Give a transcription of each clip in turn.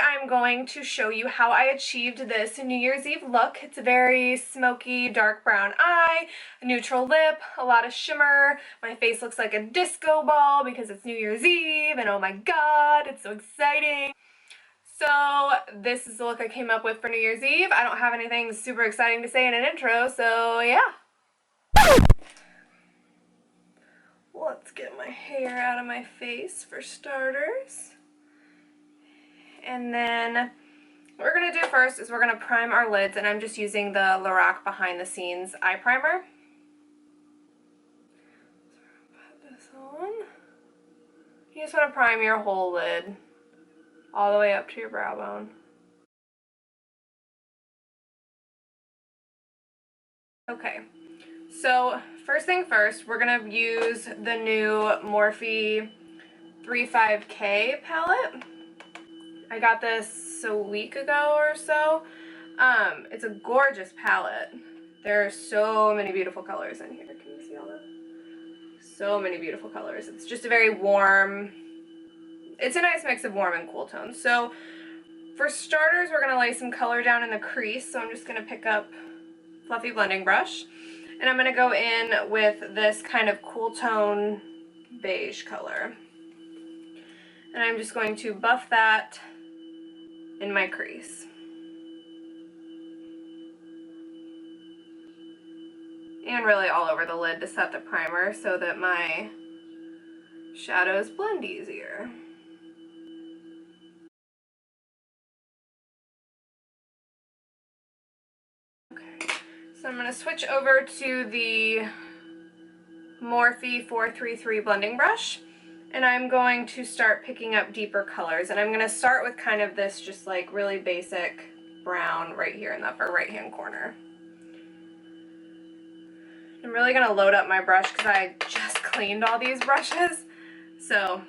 I'm going to show you how I achieved this New Year's Eve look. It's a very smoky, dark brown eye, a neutral lip, a lot of shimmer. My face looks like a disco ball because it's New Year's Eve, and oh my god, it's so exciting. So this is the look I came up with for New Year's Eve. I don't have anything super exciting to say in an intro, so yeah. Let's get my hair out of my face for starters. And then what we're going to do first is we're going to prime our lids, and I'm just using the Lorac Behind the Scenes eye primer. So put this on. You just want to prime your whole lid all the way up to your brow bone. Okay, so first thing first, we're going to use the new Morphe 35K palette. I got this a week ago or so. It's a gorgeous palette. There are so many beautiful colors in here. Can you see all that? So many beautiful colors. It's just a very warm, it's a nice mix of warm and cool tones. So for starters, we're gonna lay some color down in the crease. So I'm just gonna pick up fluffy blending brush, and I'm gonna go in with this kind of cool tone beige color. And I'm just going to buff that in my crease. And really all over the lid to set the primer so that my shadows blend easier. Okay, so I'm going to switch over to the Morphe 433 blending brush, and I'm going to start picking up deeper colors. And I'm going to start with kind of this just like really basic brown right here in the upper right hand corner. I'm really going to load up my brush because I just cleaned all these brushes, so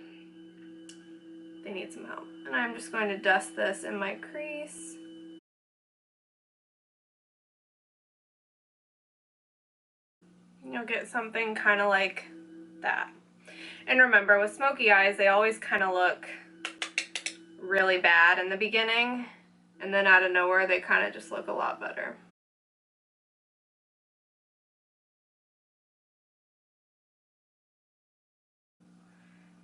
they need some help. And I'm just going to dust this in my crease. You'll get something kind of like that. And remember, with smoky eyes, they always kind of look really bad in the beginning, and then out of nowhere, they kind of just look a lot better.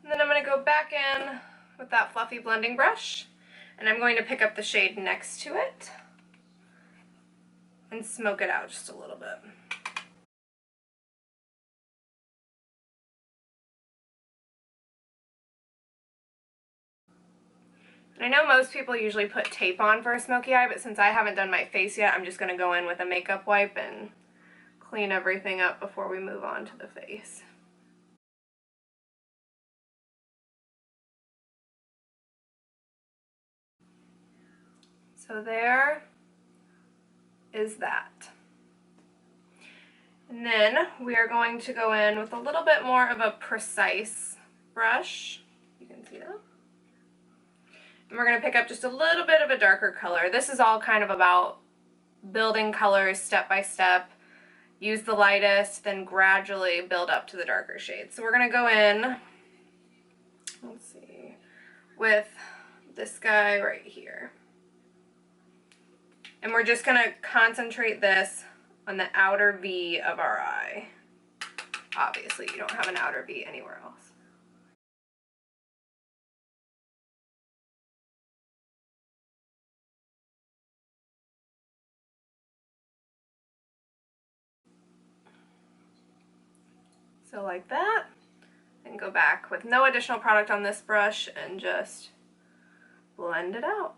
And then I'm going to go back in with that fluffy blending brush, and I'm going to pick up the shade next to it and smoke it out just a little bit. And I know most people usually put tape on for a smoky eye, but since I haven't done my face yet, I'm just going to go in with a makeup wipe and clean everything up before we move on to the face. So there is that. And then we are going to go in with a little bit more of a precise brush. You can see that. And we're going to pick up just a little bit of a darker color. This is all kind of about building colors step by step. Use the lightest, then gradually build up to the darker shades. So we're going to go in, let's see, with this guy right here. And we're just going to concentrate this on the outer V of our eye. Obviously, you don't have an outer V anywhere else. So like that, and go back with no additional product on this brush and just blend it out.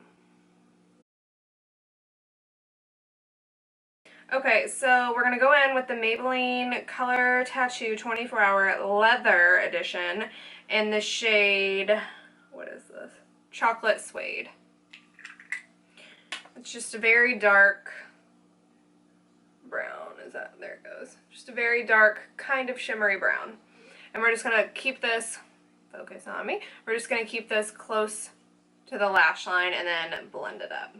Okay, so we're going to go in with the Maybelline Color Tattoo 24-Hour Leather Edition in the shade, what is this? Chocolate Suede. It's just a very dark brown. Is that, there it goes. Just a very dark, kind of shimmery brown. And we're just going to keep this, focus on me, we're just going to keep this close to the lash line and then blend it up.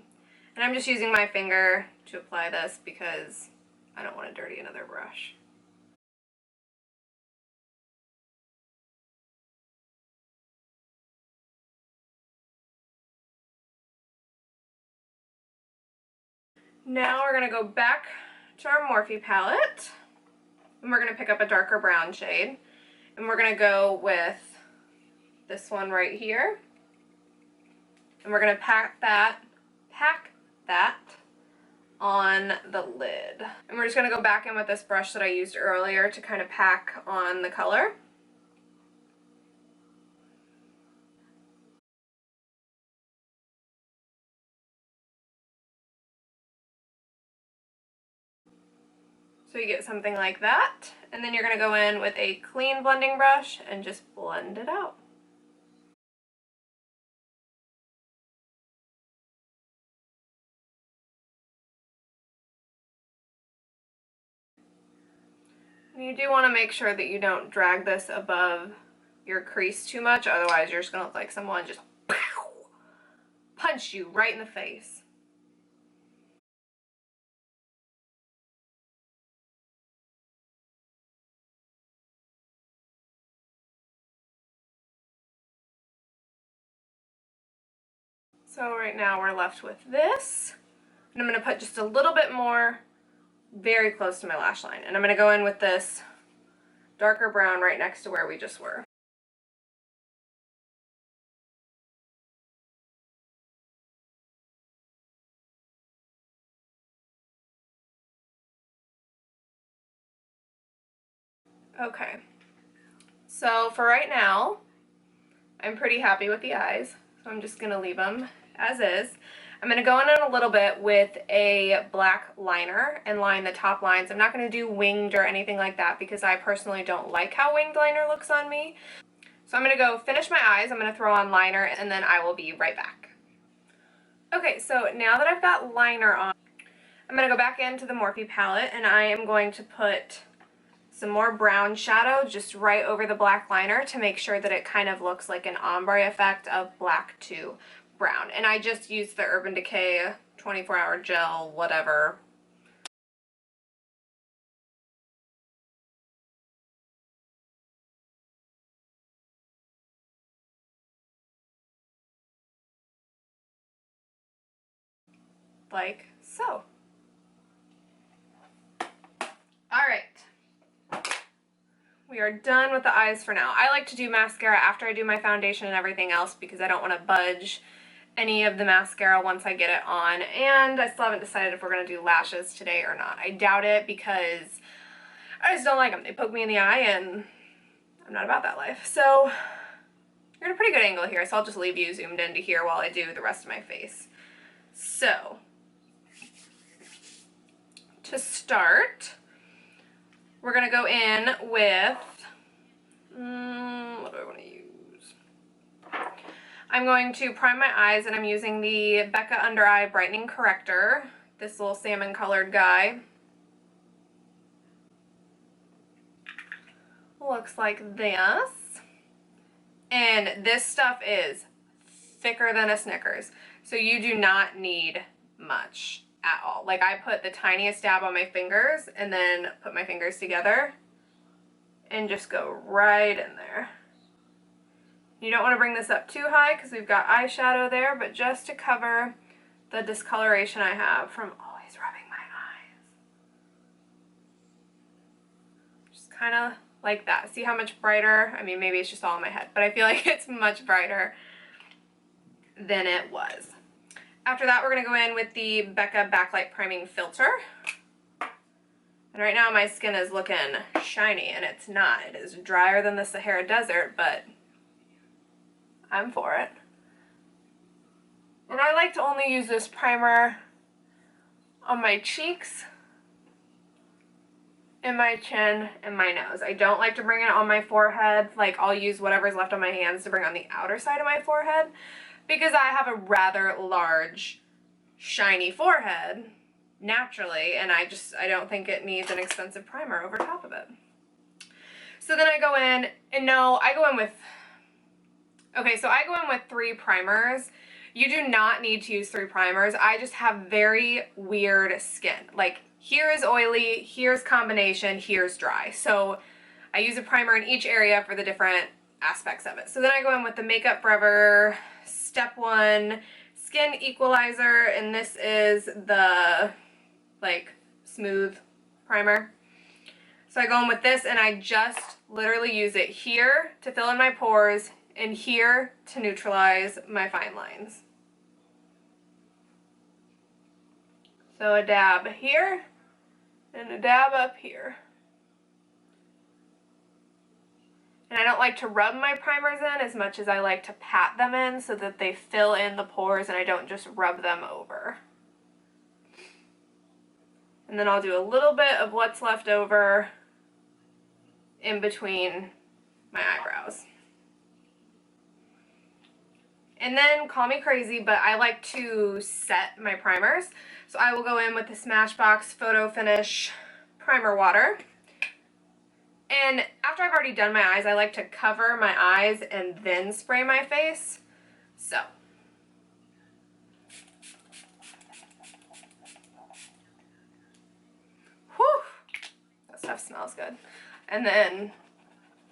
And I'm just using my finger to apply this because I don't want to dirty another brush. Now we're going to go back to our Morphe palette, and we're going to pick up a darker brown shade, and we're going to go with this one right here, and we're going to pack that on the lid. And we're just going to go back in with this brush that I used earlier to kind of pack on the color. So you get something like that, and then you're going to go in with a clean blending brush and just blend it out. And you do want to make sure that you don't drag this above your crease too much, otherwise you're just going to look like someone just punched you right in the face. So right now we're left with this, and I'm going to put just a little bit more very close to my lash line, and I'm going to go in with this darker brown right next to where we just were. Okay, so for right now, I'm pretty happy with the eyes, so I'm just going to leave them as is. I'm going to go in a little bit with a black liner and line the top lines. I'm not going to do winged or anything like that because I personally don't like how winged liner looks on me. So I'm going to go finish my eyes, I'm going to throw on liner, and then I will be right back. Okay, so now that I've got liner on, I'm going to go back into the Morphe palette, and I am going to put some more brown shadow just right over the black liner to make sure that it kind of looks like an ombre effect of black to brown. And I just used the Urban Decay 24-hour gel, whatever. Like so. Alright. We are done with the eyes for now. I like to do mascara after I do my foundation and everything else because I don't want to budge any of the mascara once I get it on, and I still haven't decided if we're going to do lashes today or not. I doubt it because I just don't like them. They poke me in the eye and I'm not about that life. So you're at a pretty good angle here, so I'll just leave you zoomed into here while I do the rest of my face. So to start, we're going to go in with, what do I want to use? I'm going to prime my eyes, and I'm using the Becca Under Eye Brightening Corrector, this little salmon colored guy. Looks like this. And this stuff is thicker than a Snickers, so you do not need much at all. Like, I put the tiniest dab on my fingers and then put my fingers together and just go right in there. You don't want to bring this up too high because we've got eyeshadow there, but just to cover the discoloration I have from always rubbing my eyes. Just kind of like that. See how much brighter? I mean, maybe it's just all in my head, but I feel like it's much brighter than it was. After that, we're going to go in with the Becca Backlight Priming Filter. And right now my skin is looking shiny, and it's not. It is drier than the Sahara Desert, but I'm for it. And I like to only use this primer on my cheeks, and my chin, and my nose. I don't like to bring it on my forehead. Like, I'll use whatever's left on my hands to bring on the outer side of my forehead because I have a rather large, shiny forehead naturally, and I don't think it needs an expensive primer over top of it. So then I go in, and no, I go in with, okay, so I go in with 3 primers. You do not need to use 3 primers. I just have very weird skin. Like, here is oily, here's combination, here's dry. So I use a primer in each area for the different aspects of it. So then I go in with the Makeup Forever Step 1 Skin Equalizer, and this is the like smooth primer. So I go in with this and I just literally use it here to fill in my pores and here to neutralize my fine lines. So a dab here and a dab up here. And I don't like to rub my primers in as much as I like to pat them in so that they fill in the pores and I don't just rub them over. And then I'll do a little bit of what's left over in between my eyebrows. And then, call me crazy, but I like to set my primers. So I will go in with the Smashbox Photo Finish Primer Water. And after I've already done my eyes, I like to cover my eyes and then spray my face. So. Whew. That stuff smells good. And then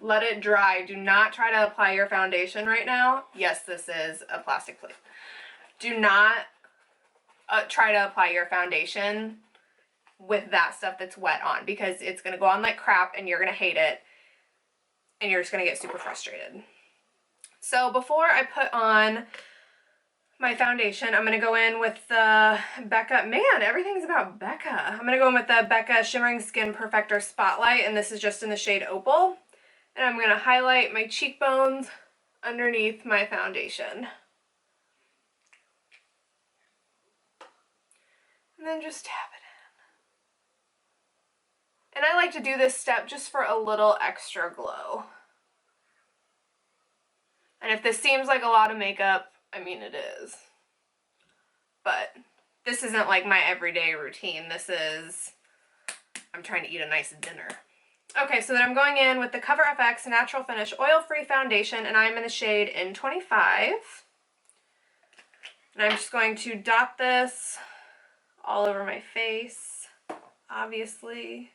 let it dry. Do not try to apply your foundation right now. Yes, this is a plastic plate. Do not try to apply your foundation with that stuff that's wet on, because it's going to go on like crap and you're going to hate it and you're just going to get super frustrated. So before I put on my foundation, I'm going to go in with the Becca, man, everything's about Becca. I'm going to go in with the Becca Shimmering Skin Perfector Spotlight, and this is just in the shade Opal. And I'm going to highlight my cheekbones underneath my foundation. And then just tap it in. And I like to do this step just for a little extra glow. And if this seems like a lot of makeup, I mean it is. But this isn't like my everyday routine. This is, I'm trying to eat a nice dinner. Okay, so then I'm going in with the Cover FX Natural Finish Oil-Free Foundation, and I'm in the shade N25. And I'm just going to dot this all over my face, obviously.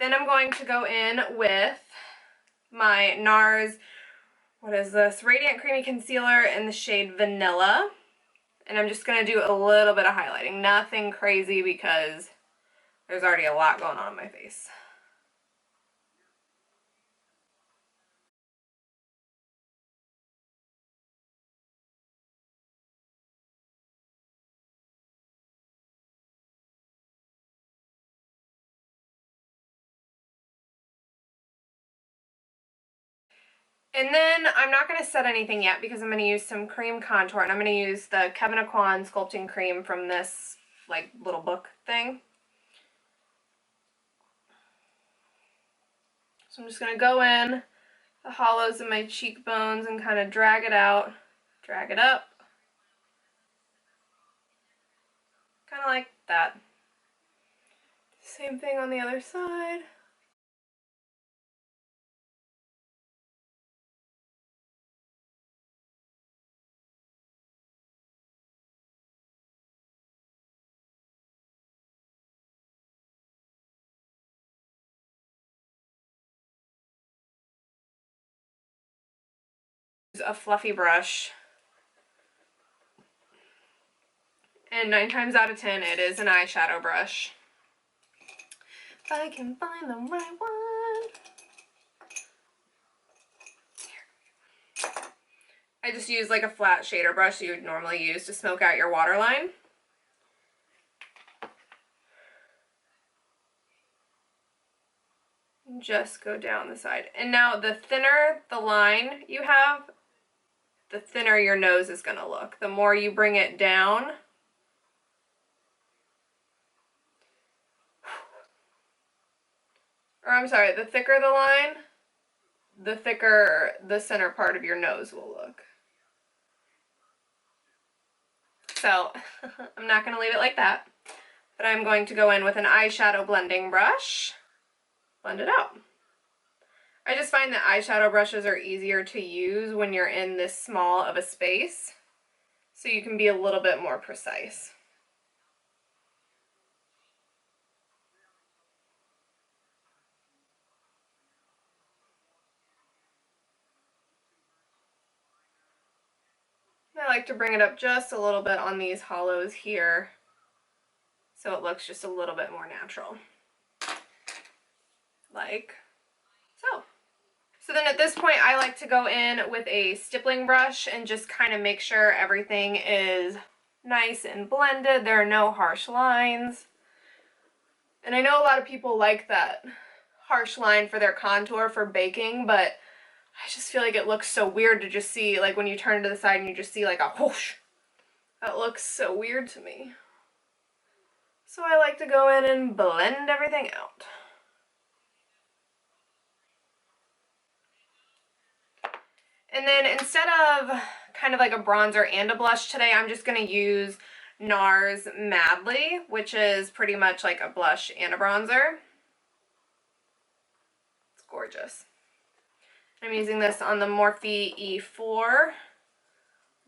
Then I'm going to go in with my NARS, what is this? Radiant Creamy Concealer in the shade Vanilla. And I'm just going to do a little bit of highlighting. Nothing crazy because there's already a lot going on in my face. And then I'm not going to set anything yet because I'm going to use some cream contour, and I'm going to use the Kevyn Aucoin Sculpting Cream from this like little book thing. So I'm just going to go in the hollows of my cheekbones and kind of drag it out, drag it up, kind of like that. Same thing on the other side. A fluffy brush, and 9 times out of 10 it is an eyeshadow brush. If I can find the right one. I just use like a flat shader brush you would normally use to smoke out your waterline. Just go down the side. And now the thinner the line you have, the thinner your nose is going to look. The more you bring it down, or I'm sorry, the thicker the line, the thicker the center part of your nose will look. So I'm not going to leave it like that, but I'm going to go in with an eyeshadow blending brush, blend it out. I just find that eyeshadow brushes are easier to use when you're in this small of a space, so you can be a little bit more precise. I like to bring it up just a little bit on these hollows here, so it looks just a little bit more natural. Like so. So then at this point, I like to go in with a stippling brush and just kind of make sure everything is nice and blended. There are no harsh lines. And I know a lot of people like that harsh line for their contour for baking, but I just feel like it looks so weird to just see, like when you turn to the side and you just see like a whoosh. That looks so weird to me. So I like to go in and blend everything out. And then instead of kind of like a bronzer and a blush today, I'm just going to use NARS Madly, which is pretty much like a blush and a bronzer. It's gorgeous. I'm using this on the Morphe E4.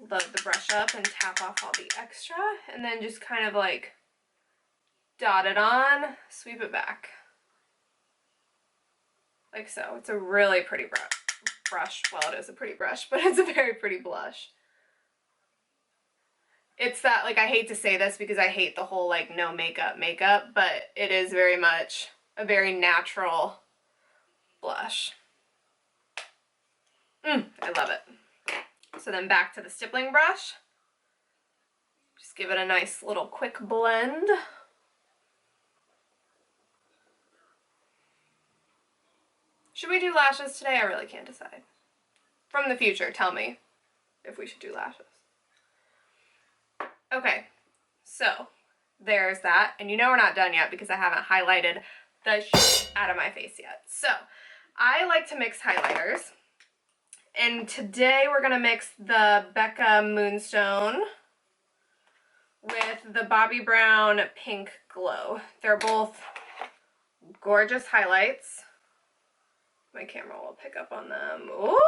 Load the brush up and tap off all the extra, and then just kind of like dot it on, sweep it back. Like so. It's a really pretty brush. Well, it is a pretty brush, but it's a very pretty blush. It's that, like, I hate to say this because I hate the whole, like, no makeup, but it is very much a very natural blush. I love it. So then back to the stippling brush. Just give it a nice little quick blend. Should we do lashes today? I really can't decide. From the future, tell me if we should do lashes. Okay, so there's that. And you know we're not done yet because I haven't highlighted the shit out of my face yet. So I like to mix highlighters. And today we're going to mix the Becca Moonstone with the Bobbi Brown Pink Glow. They're both gorgeous highlights. My camera will pick up on them. Ooh!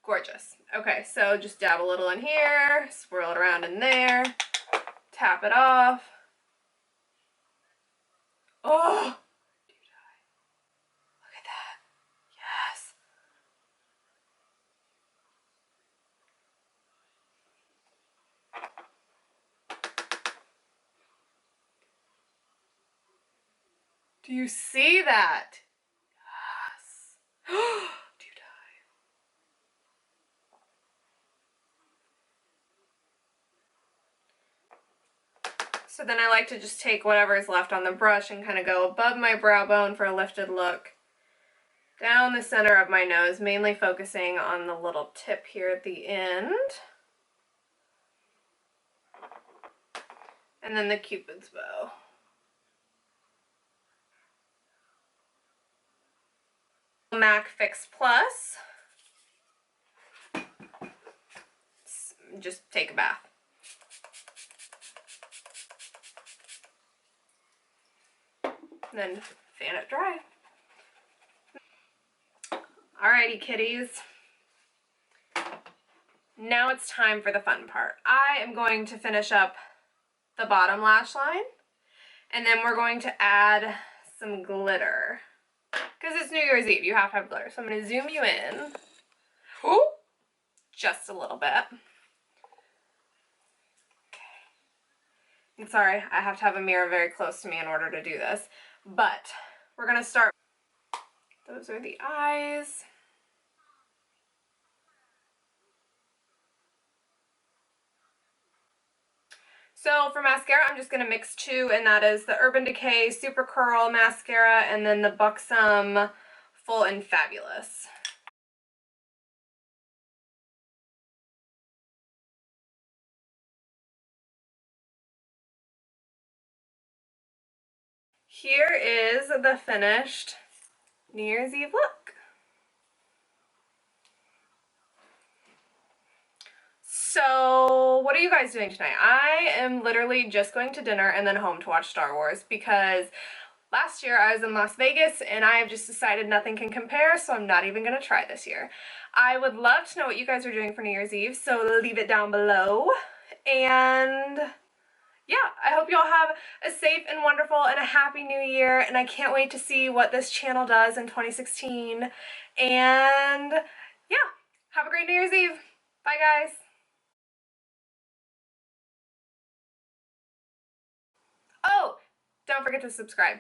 Gorgeous. Okay, so just dab a little in here, swirl it around in there, tap it off. Oh! Do die. Look at that. Yes. Do you see that? Yes. Do die. So then I like to just take whatever is left on the brush and kind of go above my brow bone for a lifted look, down the center of my nose, mainly focusing on the little tip here at the end, and then the Cupid's bow. MAC Fix Plus. Just take a bath. And then fan it dry. Alrighty, kitties. Now it's time for the fun part. I am going to finish up the bottom lash line, and then we're going to add some glitter. Because it's New Year's Eve, you have to have glitter. So I'm going to zoom you in. Ooh, just a little bit. I'm sorry, I have to have a mirror very close to me in order to do this. But we're going to start. Those are the eyes. So for mascara, I'm just going to mix two, and that is the Urban Decay Supercurl Mascara and then the Buxom Full and Fabulous. Here is the finished New Year's Eve look. So what are you guys doing tonight? I am literally just going to dinner and then home to watch Star Wars because Last year I was in Las Vegas and I have just decided nothing can compare, so I'm not even going to try this year. I would love to know what you guys are doing for New Year's Eve, so leave it down below. And yeah, I hope you all have a safe and wonderful and a happy new year, and I can't wait to see what this channel does in 2016. And yeah, have a great New Year's Eve. Bye guys. Oh, don't forget to subscribe.